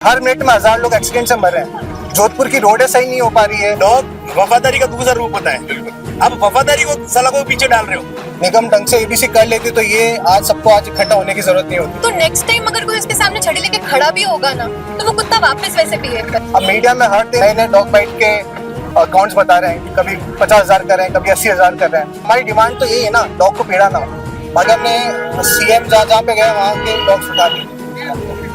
हर minute में 1000 लोग accident से मर रहे हैं। जोधपुर की रोडें सही नहीं हो पा रही है। डॉग वफादारी का दूसरा रूप होता है। बिल्कुल आप वफादारी को सलाखों के पीछे डाल रहे हो। निगम ढंग से एबीसी कर लेती तो ये आज सबको आज इकट्ठा होने की जरूरत नहीं होती। तो नेक्स्ट टाइम अगर कोई उसके सामने छड़ी लेके खड़ा भी होगा ना तो वो कुत्ता वापस वैसे बिहेव करे। अब मीडिया में हर दिन नए नए डॉग बाइट के अकाउंट्स बता रहे हैं, कभी 50,000 कर रहे हैं, कभी 80,000 कर रहे हैं। हमारी डिमांड तो यही है ना, डॉग को पीड़ा ना हो। अगर ने सीएम जहाँ पे गए वहाँ के डॉग्स उठा लिए।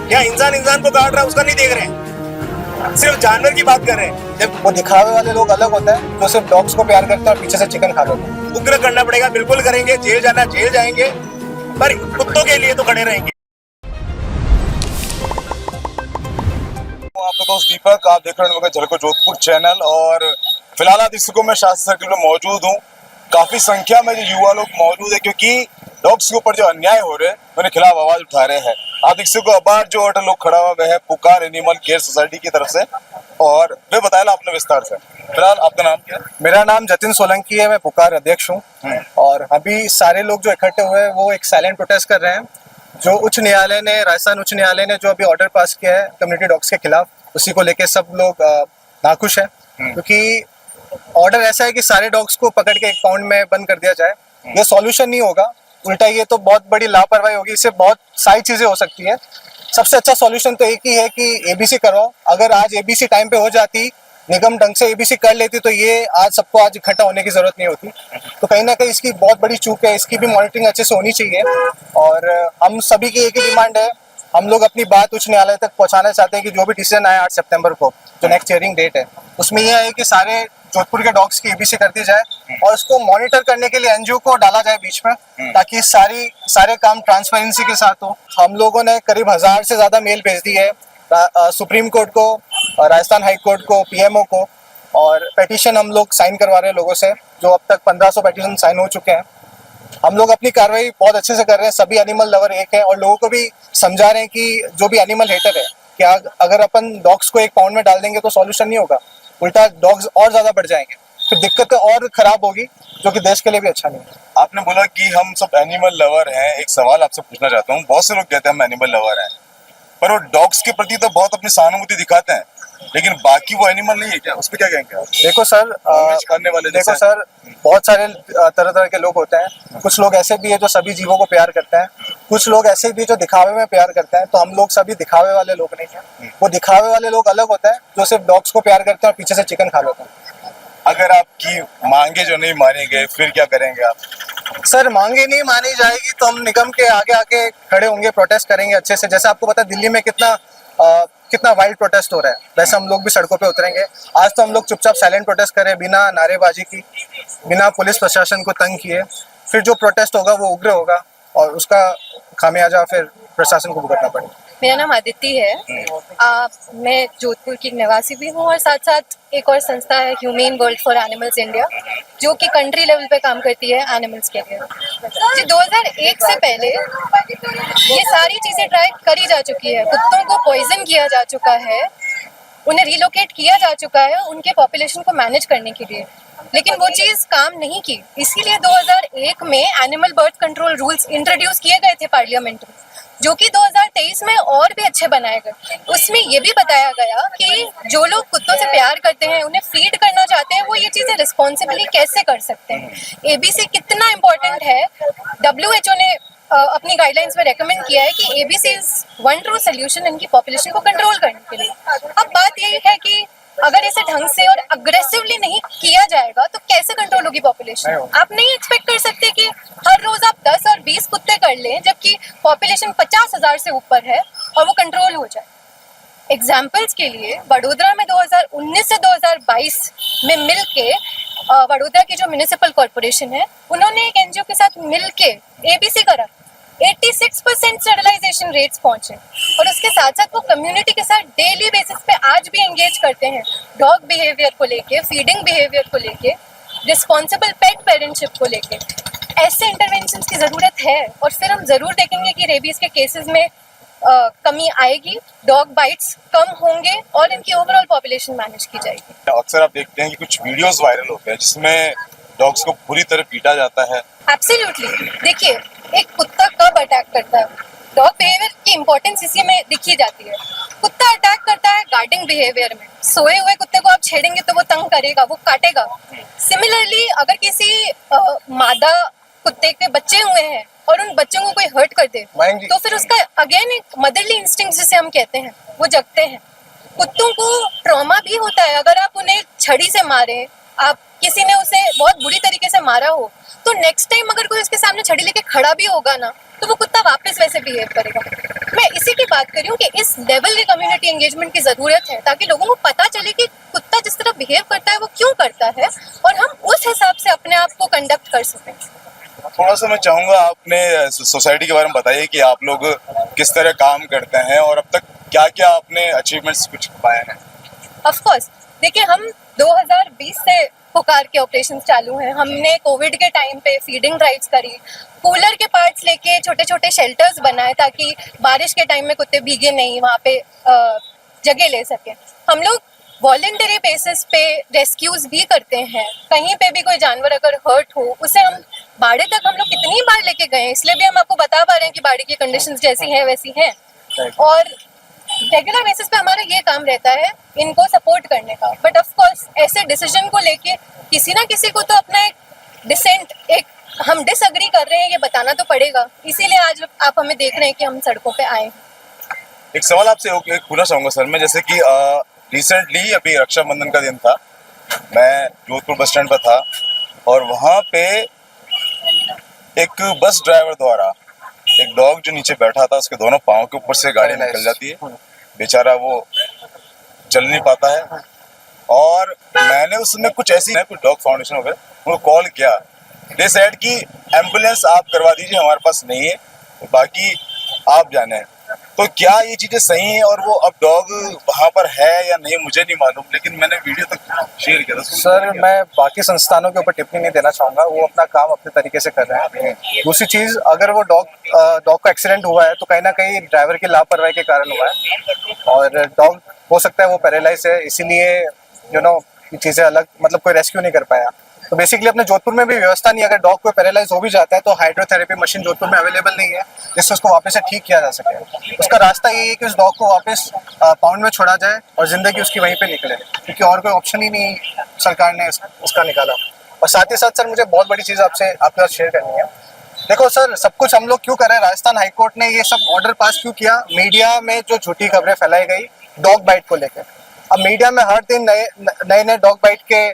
क्या इंसान इंसान को काट रहा है उसका नहीं देख रहे हैं, सिर्फ जानवर की बात कर रहे हैं। जब वो दिखावे वाले लोग अलग होते हैं जो सिर्फ डॉग्स को प्यार करते हैं और पीछे से चिकन खा लेते हैं। उग्र करना पड़ेगा, बिल्कुल करेंगे। जेल जाना जेल जाएंगे, पर कुत्तों के लिए तो खड़े रहेंगे। आपका दोस्त दीपक, आप देख रहे हैं झलको जोधपुर चैनल। और फिलहाल आज इस मैं शास्त्री सर्किल में मौजूद हूँ। काफी संख्या में जो युवा लोग मौजूद है, क्योंकि डॉग्स के ऊपर जो अन्याय हो रहे हैं उनके खिलाफ आवाज उठा रहे हैं। आप देख सकते हो अबार जो ऑटो लोग खड़ा हुआ है पुकार एनिमल केयर सोसाइटी की तरफ से, और वे बताया आपने विस्तार से। फिलहाल आपका नाम क्या है? मेरा नाम जतिन सोलंकी है, मैं पुकार अध्यक्ष हूँ। और अभी सारे लोग जो इकट्ठे हुए हैं वो एक साइलेंट प्रोटेस्ट कर रहे हैं। जो उच्च न्यायालय ने, राजस्थान उच्च न्यायालय ने जो अभी ऑर्डर पास किया है कम्युनिटी डॉग्स के खिलाफ, उसी को लेके सब लोग नाखुश है। क्योंकि ऑर्डर ऐसा है कि सारे डॉग्स को पकड़ के एक पाउंड में बंद कर दिया जाए। ये सॉल्यूशन नहीं होगा, उल्टा ये तो बहुत बड़ी लापरवाही होगी। इससे बहुत सारी चीजें हो सकती है। सबसे अच्छा सॉल्यूशन तो एक ही है कि एबीसी करवाओ। अगर आज एबीसी टाइम पे हो जाती, निगम ढंग से एबीसी कर लेती तो ये आज सबको आज इकट्ठा होने की जरूरत नहीं होती। तो कहीं ना कहीं इसकी बहुत बड़ी चूक है, इसकी भी मॉनिटरिंग अच्छे से होनी चाहिए। और हम सभी की एक ही डिमांड है, हम लोग अपनी बात उच्च न्यायालय तक पहुंचाना चाहते हैं कि जो भी डिसीजन आया 8 सितंबर को, जो नेक्स्ट हियरिंग डेट है, उसमें यह है कि सारे जोधपुर के डॉग्स की एबीसी कर दी जाए और उसको मॉनिटर करने के लिए एनजीओ को डाला जाए बीच में, ताकि सारे काम ट्रांसपेरेंसी के साथ हो। हम लोगों ने करीब 1000 से ज्यादा मेल भेज दी है सुप्रीम कोर्ट को, राजस्थान हाई कोर्ट को, पीएमओ को, और पेटिशन हम लोग साइन करवा रहे हैं लोगों से। जो अब तक 1500 पेटिशन साइन हो चुके हैं। हम लोग अपनी कार्रवाई बहुत अच्छे से कर रहे हैं, सभी एनिमल लवर एक है, और लोगों को भी समझा रहे हैं कि जो भी एनिमल हेटर है कि अगर अपन डॉग्स को एक पाउंड में डाल देंगे तो सॉल्यूशन नहीं होगा, उल्टा डॉग्स और ज्यादा बढ़ जाएंगे, फिर दिक्कतें और खराब होगी, जो कि देश के लिए भी अच्छा नहीं है। आपने बोला कि हम सब एनिमल लवर हैं। एक सवाल आपसे पूछना चाहता हूँ। बहुत से लोग कहते हैं हम एनिमल लवर हैं, पर वो डॉग्स के प्रति तो बहुत अपनी सहानुभूति दिखाते हैं, लेकिन बाकी वो एनिमल नहीं है क्या? उस पर क्या कहेंगे आप? देखो सर, करने वाले देखो सर, बहुत सारे तरह तरह के लोग होते हैं। कुछ लोग ऐसे भी है जो सभी जीवों को प्यार करते हैं, कुछ लोग ऐसे भी जो दिखावे में प्यार करते हैं। तो हम लोग सभी दिखावे वाले लोग नहीं हैं। वो दिखावे वाले लोग अलग होते हैं जो सिर्फ डॉग्स को प्यार करते हैं और पीछे से चिकन खा लेते हैं। अगर आपकी मांगे जो नहीं मानी गए फिर क्या करेंगे आप? सर, मांगे नहीं मानी जाएगी तो हम निगम के आगे आके खड़े होंगे, प्रोटेस्ट करेंगे अच्छे से। जैसे आपको पता है दिल्ली में कितना वाइल्ड प्रोटेस्ट हो रहा है, वैसे हम लोग भी सड़कों पे उतरेंगे। आज तो हम लोग चुपचाप साइलेंट प्रोटेस्ट करें, बिना नारेबाजी की, बिना पुलिस प्रशासन को तंग किए। फिर जो प्रोटेस्ट होगा वो उग्र होगा और उसका खामियाजा फिर प्रशासन को भुगतना पड़ेगा। मेरा नाम आदित्य है। मैं जोधपुर की निवासी भी हूँ और साथ साथ एक और संस्था है humane world for animals India, जो कि कंट्री लेवल पे काम करती है एनिमल्स के लिए। जी 2001 से पहले ये सारी चीज़ें ट्राई करी जा चुकी है। कुत्तों को पॉइजन किया जा चुका है, उन्हें रिलोकेट किया जा चुका है उनके पॉपुलेशन को मैनेज करने के लिए, लेकिन वो चीज़ काम नहीं की। इसीलिए 2001 में animal birth control rules introduce किए गए थे पार्लियामेंट में, जो कि 2023 में और भी अच्छे बनाए गए। उसमें ये भी बताया गया कि जो लोग कुत्तों से प्यार करते हैं, उन्हें फीड करना चाहते हैं, वो ये चीज़ें रिस्पॉन्सिबली कैसे कर सकते हैं। एबीसी कितना इम्पोर्टेंट है, WHO ने अपनी गाइडलाइंस में रेकमेंड किया है कि ABC is one true solution इनकी पॉपुलेशन को कंट्रोल करने के लिए। अब बात यही है कि अगर इसे ढंग से और अग्रेसिवली नहीं किया जाएगा तो कैसे कंट्रोल होगी पॉपुलेशन। आप नहीं एक्सपेक्ट कर सकते कि हर रोज आप 10 और 20 कुत्ते कर लें, जबकि पॉपुलेशन 50,000 से ऊपर है, और वो कंट्रोल हो जाए। एग्जाम्पल्स के लिए वडोदरा में 2019 से 2022 में मिलके वडोदरा की जो म्यूनिसिपल कॉर्पोरेशन है, उन्होंने एक एनजीओ के साथ मिलके एबीसी करा। 86% स्टरलाइजेशन रेट्स पहुंचे, और उसके साथ साथ वो कम्युनिटी के साथ डेली बेसिस पे आज भी एंगेज करते हैं डॉग बिहेवियर को लेके, फीडिंग बिहेवियर को लेके, रिस्पॉन्सिबल पेट पेरेंटशिप को लेके। ऐसे इंटरवेंशन की ज़रूरत है, और फिर हम ज़रूर देखेंगे कि रेबीज़ के केसेस में कमी आएगी, डॉग बाइट्स कम होंगे और इनकी ओवरऑल पॉपुलेशन मैनेज की जाएगी। अक्सर आप देखते हैं कि कुछ वीडियोस वायरल होते हैं जिसमें डॉग्स को पूरी तरह पीटा जाता है। एब्सोल्युटली। देखिए, एक कुत्ता कब अटैक करता है? डॉग बिहेवियर की इंपॉर्टेंस इसी में दिखी जाती है। कुत्ता अटैक करता है गार्डिंग बिहेवियर में। सोए हुए कुत्ते को आप छेड़ेंगे तो वो तंग करेगा, वो काटेगा। सिमिलरली अगर किसी मादा कुत्ते के बच्चे हुए हैं और उन बच्चों को कोई हर्ट कर दे मायंग- तो फिर उसका अगेन एक मदरली इंस्टिंक्ट जिसे हम कहते हैं वो जगते हैं। कुत्तों को ट्रॉमा भी होता है। अगर आप उन्हें छड़ी से मारे, आप किसी ने उसे बहुत बुरी तरीके से मारा हो, तो नेक्स्ट टाइम अगर कोई उसके सामने छड़ी लेके खड़ा भी होगा ना, तो वो कुत्ता वापस वैसे बिहेव करेगा। मैं इसी की बात कर रही हूँ कि इस लेवल के कम्युनिटी एंगेजमेंट की जरूरत है, ताकि लोगों को पता चले कि कुत्ता जिस तरह बिहेव करता है वो क्यों करता है, और हम उस हिसाब से अपने आप को कंडक्ट कर सकें। थोड़ा सा मैं चाहूंगा आपने सोसाइटी के बारे में बताइए कि आप लोग किस तरह काम करते हैं और अब तक क्या क्या आपने अचीवमेंट्स कुछ पाए हैं। ऑफ कोर्स, देखिए हम 2020 से पुकार के ऑपरेशन चालू हैं। हमने कोविड के टाइम पे फीडिंग ड्राइव्स करी, कूलर के पार्ट्स लेके छोटे छोटे शेल्टर्स बनाए ताकि बारिश के टाइम में कुत्ते भीगे नहीं, वहाँ पे जगह ले सके। हम लोग वॉलेंटरी बेसिस पे रेस्क्यूज भी करते हैं। कहीं पे भी कोई जानवर अगर हर्ट हो, उसे हम बाड़े तक हम लोग कितनी बार लेके गए, इसलिए भी हम आपको बता पा रहे हैं कि बाड़े की कंडीशंस जैसी हैं वैसी हैं। और रेगुलर बेसिस पे हमारा ये काम रहता है इनको सपोर्ट करने का। बट ऑफ कोर्स ऐसे डिसीजन को लेके किसी ना किसी को तो अपना एक डिसेंट, एक हम डिसएग्री कर रहे हैं ये बताना तो पड़ेगा। इसीलिए आज आप हमें देख रहे हैं कि हम सड़कों पे आए हैं। एक सवाल आपसे एक पूछना चाहूंगा सर मैं, जैसे कि रिसेंटली अभी रक्षाबंधन का दिन था, मैं जोधपुर बस स्टैंड पर था और वहाँ पे एक बस ड्राइवर द्वारा एक डॉग जो नीचे बैठा था उसके दोनों पाँव के ऊपर से गाड़ी निकल जाती है, बेचारा वो चल नहीं पाता है। और मैंने उसमें कुछ ऐसी कुछ डॉग फाउंडेशन वगैरह उनको कॉल किया, दे सेड कि एम्बुलेंस आप करवा दीजिए, हमारे पास नहीं है, बाकी आप जाने। तो क्या ये चीजें सही हैं और वो अब डॉग वहाँ पर है या नहीं मुझे नहीं मालूम, लेकिन मैंने वीडियो तक शेयर किया था। सर मैं बाकी संस्थानों के ऊपर टिप्पणी नहीं देना चाहूंगा, वो अपना काम अपने तरीके से कर रहे हैं। दूसरी चीज, अगर वो डॉग का एक्सीडेंट हुआ है तो कहीं ना कहीं ड्राइवर की लापरवाही के कारण हुआ है, और डॉग हो सकता है वो पैरालाइज है, इसीलिए ये चीजें अलग, मतलब कोई रेस्क्यू नहीं कर पाया। तो बेसिकली अपने जोधपुर में भी व्यवस्था नहीं है, अगर डॉग को पैरालाइज हो भी जाता है तो हाइड्रोथेरेपी मशीन जोधपुर में अवेलेबल नहीं है जिससे उसको वापस से ठीक किया जा सके। उसका रास्ता ये है कि उस डॉग को वापस पाउंड में छोड़ा जाए और जिंदगी उसकी वहीं पे निकले, क्योंकि और कोई ऑप्शन ही नहीं सरकार ने उसका निकाला। और साथ ही साथ सर मुझे बहुत बड़ी चीज़ आपके साथ शेयर करनी है। देखो सर, सब कुछ हम लोग क्यों कर रहे हैं, राजस्थान हाईकोर्ट ने ये सब ऑर्डर पास क्यों किया, मीडिया में जो झूठी खबरें फैलाई गई डॉग बाइट को लेकर। अब मीडिया में हर दिन नए डॉग बाइट के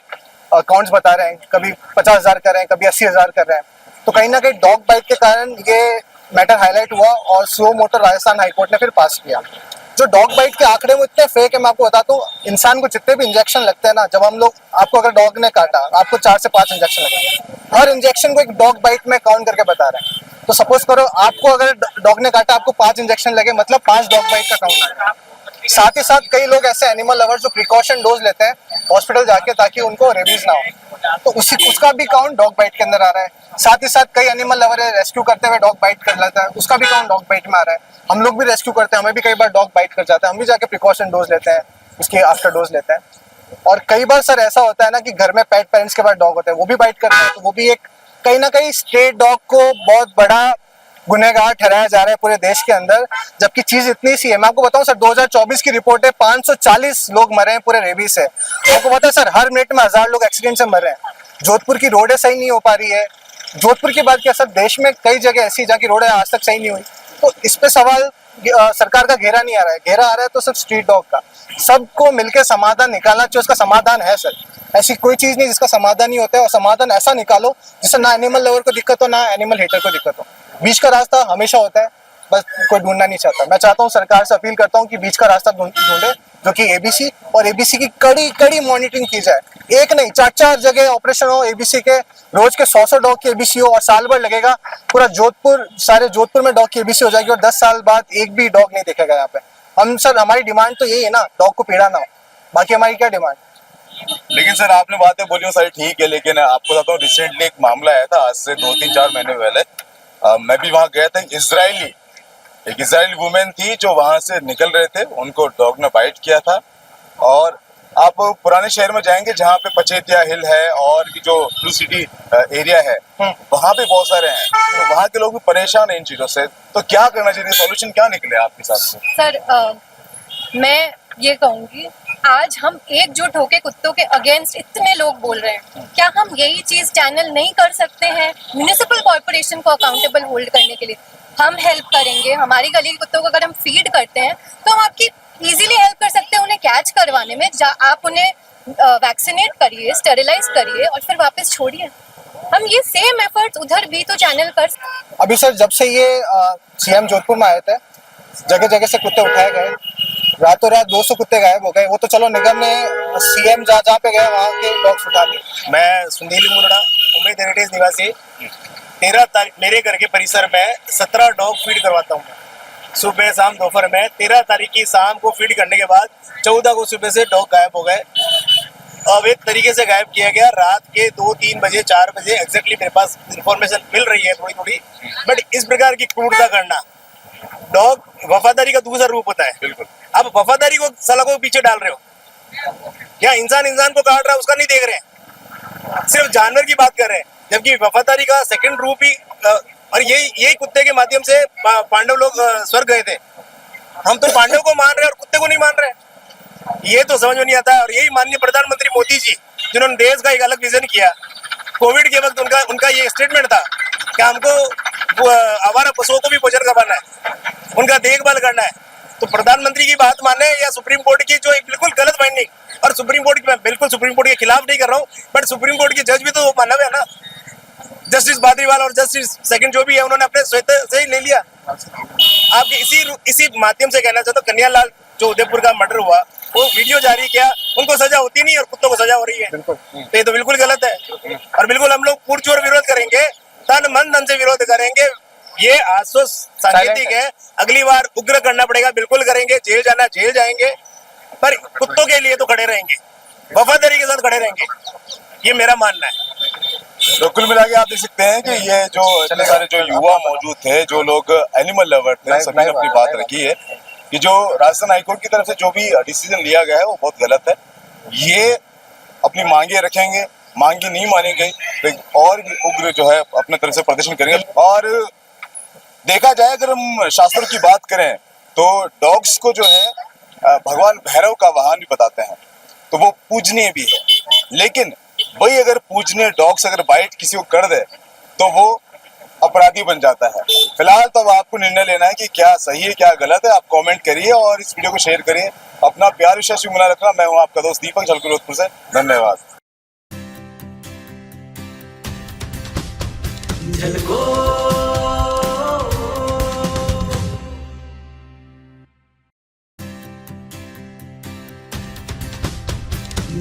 अकाउंट्स बता रहे हैं, कभी 50,000 कर रहे हैं, कभी 80,000 कर रहे हैं। तो कहीं ना कहीं डॉग बाइट के कारण ये मैटर हाईलाइट हुआ और सुओ मोटो राजस्थान हाईकोर्ट ने फिर पास किया। जो डॉग बाइट के आंकड़े में इतने फेक है, मैं आपको बताता हूँ, इंसान को जितने भी इंजेक्शन लगते हैं ना, जब हम लोग, आपको अगर डॉग ने काटा आपको 4 से 5 इंजेक्शन लगेंगे, हर इंजेक्शन को एक डॉग बाइट में काउंट करके बता रहे हैं। तो सपोज करो आपको अगर डॉग ने काटा, आपको 5 इंजेक्शन लगे, मतलब 5 डॉग बाइट का काउंट आएगा। साथ ही साथ कई लोग ऐसे एनिमल लवर्स जो प्रिकॉशन डोज लेते हैं हॉस्पिटल जाके ताकि उनको रेबीज ना हो, तो उसका भी काउंट डॉग बाइट के अंदर आ रहा है। साथ ही साथ कई एनिमल लवर रेस्क्यू करते हुए डॉग बाइट कर लेता है, उसका भी काउंट डॉग बाइट में आ रहा है। हम लोग भी रेस्क्यू करते हैं, हमें भी कई बार डॉग बाइट कर जाता है, हम भी जाके प्रिकॉशन डोज लेते हैं, उसकी आफ्टर डोज लेते हैं। और कई बार सर ऐसा होता है ना कि घर में पेट पेरेंट्स के बाद डॉग होते हैं, वो भी बाइट करते हैं, तो वो भी एक कहीं ना कहीं स्ट्रे डॉग को बहुत बड़ा गुनहगार ठहराया जा रहा है पूरे देश के अंदर, जबकि चीज इतनी सी है। मैं आपको बताऊं सर, 2024 की रिपोर्ट है, 540 लोग मरे हैं पूरे रेबीज से। आपको पता है सर, हर मिनट में 1000 लोग एक्सीडेंट से मर रहे हैं। जोधपुर की रोडें सही नहीं हो पा रही है। जोधपुर की बात किया सर, देश में कई जगह ऐसी जहाँ की रोडें आज तक सही नहीं हुई। तो इस पे सवाल सरकार का घेरा नहीं आ रहा है, घेरा आ रहा है तो सिर्फ स्ट्रीट डॉग का। सबको मिलकर समाधान निकालना चाहिए, उसका समाधान है सर। ऐसी कोई चीज नहीं जिसका समाधान नहीं होता है, और समाधान ऐसा निकालो जिससे ना एनिमल लवर को दिक्कत हो, ना एनिमल हेटर को दिक्कत हो। बीच का रास्ता हमेशा होता है, बस कोई ढूंढना नहीं चाहता। मैं चाहता हूँ, सरकार से अपील करता हूँ कि बीच का रास्ता ढूंढे, जो कि एबीसी, और एबीसी की कड़ी मॉनिटरिंग की जाए। एक नहीं, 4 जगह ऑपरेशन हो एबीसी के, रोज के 100 डॉग की एबीसी हो, और साल भर लगेगा पूरा जोधपुर, सारे जोधपुर में डॉग की एबीसी हो जाएगी, और 10 साल बाद एक भी डॉग नहीं देखेगा यहाँ पे। हम सर, हमारी डिमांड तो यही है ना, डॉग को पीड़ा ना हो, बाकी हमारी क्या डिमांड। लेकिन सर आपने बातें बोली वो सारी ठीक है, लेकिन आपको बताता हूँ रिसेंटली एक मामला आया था आज से 2-3-4 महीने पहले। मैं भी वहाँ गया था। एक इजरायली वुमेन थी जो वहां से निकल रहे थे, उनको डॉग ने बाइट किया था, और आप पुराने शहर में जाएंगे जहाँ पे पचेतिया हिल है और जो ब्लू सिटी एरिया है वहाँ पे बहुत सारे हैं, तो वहाँ के लोग भी परेशान हैं इन चीजों से। तो क्या करना चाहिए, सॉल्यूशन क्या निकले आपके हिसाब से? सर मैं ये कहूंगी, आज हम एकजुट होके कुत्तों के अगेंस्ट इतने लोग बोल रहे हैं, क्या हम यही चीज चैनल नहीं कर सकते हैं म्युनिसिपल कॉर्पोरेशन को अकाउंटेबल होल्ड करने के लिए? हम हेल्प करेंगे, हमारी गली के कुत्तों को अगर हम फीड करते हैं तो हम आपकी इजीली हेल्प कर सकते हैं उन्हें कैच करवाने में। आप उन्हें वैक्सीनेट करिए, स्टेरिलाइज करिए और फिर वापस छोड़िए। हम ये सेम एफर्ट्स उधर भी तो चैनल कर। अभी सर जब से ये सीएम जोधपुर में आए थे, जगह जगह से कुत्ते उठाए गए, रातों रात 200 कुत्ते गायब हो गए। वो तो चलो निगम ने सीएम जहाँ पे गए वहाँ के डॉग्स उठा लिए। मैं सुनील मुंडा, उम्मीद हेरिटेज निवासी, 13 तारीख मेरे घर के परिसर में 17 डॉग फीड करवाता हूँ। सुबह शाम दोपहर में 13 तारीख की शाम को फीड करने के बाद 14 को सुबह से डॉग गायब हो गए। अब एक तरीके से गायब किया गया रात के 2-3 बजे 4 बजे एग्जैक्टली मेरे पास इंफॉर्मेशन मिल रही है थोड़ी थोड़ी। बट इस प्रकार की क्रूरता करना, डॉग वफादारी का दूसरा रूप होता है। बिल्कुल। आप वफादारी को सलाखों के पीछे डाल रहे हो, या इंसान इंसान को काट रहा है उसका नहीं देख रहे हैं, सिर्फ जानवर की बात कर रहे हैं, जबकि वफादारी का सेकंड रूप ही और यही कुत्ते के माध्यम से पांडव लोग स्वर्ग गए थे। हम तो पांडव को मान रहे हैं और कुत्ते को नहीं मान रहे, ये तो समझ में नहीं आता है। और यही माननीय प्रधानमंत्री मोदी जी, जिन्होंने देश का एक अलग विजन किया, कोविड के वक्त उनका ये स्टेटमेंट था कि हमको आवारा पशुओं को भी भोजन करवाना है, उनका देखभाल करना है। तो प्रधानमंत्री की बात माने या सुप्रीम कोर्ट की जो बिल्कुल गलत फाइंडिंग, और सुप्रीम कोर्ट की, मैं बिल्कुल सुप्रीम कोर्ट के खिलाफ नहीं कर रहा हूँ, बट सुप्रीम कोर्ट के जज भी तो मानव है ना। जस्टिस बादरीवाल और जस्टिस सेकंड जो भी है उन्होंने अपने स्वतः से ही ले लिया। आप इसी माध्यम से कहना चाहता हूँ, कन्हैयालाल जो उदयपुर का मर्डर हुआ, वो वीडियो जारी किया, उनको सजा होती नहीं और कुत्तों को सजा हो रही है। तो ये तो बिल्कुल गलत है और बिल्कुल हम लोग पुरजोर विरोध करेंगे, तन मन धन से विरोध करेंगे। ये आश्वस्त सांकेतिक है, अगली बार उग्र करना पड़ेगा, बिल्कुल करेंगे। जेल जाना जेल जाएंगे, पर कुत्तों के लिए तो खड़े रहेंगे, वफादारी के साथ खड़े रहेंगे, ये मेरा मानना है। तो कुल मिला के आप देख सकते हैं कि ये जो इतने सारे जो युवा मौजूद थे, जो लोग एनिमल लवर थे, सभी ने अपनी बात रखी है कि जो राजस्थान हाईकोर्ट की तरफ से जो भी डिसीजन लिया गया है वो बहुत गलत है। ये अपनी मांगे रखेंगे, मांगे नहीं मानी गई तो और भी उग्र जो है अपने तरफ से प्रदर्शन करेंगे। और देखा जाए, अगर हम शास्त्रों की बात करें तो डॉग्स को जो है भगवान भैरव का वाहन भी बताते हैं, तो वो पूजनीय भी है। लेकिन वही अगर पूजनीय डॉग्स अगर बाइट किसी को कर दे तो वो अपराधी बन जाता है। फिलहाल तो अब आपको निर्णय लेना है कि क्या सही है क्या गलत है। आप कमेंट करिए और इस वीडियो को शेयर करिए। अपना प्यार विश्वास बना रखना। मैं हूं आपका दोस्त दीपक झलकुर से। धन्यवाद।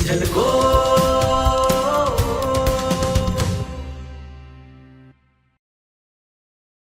झलको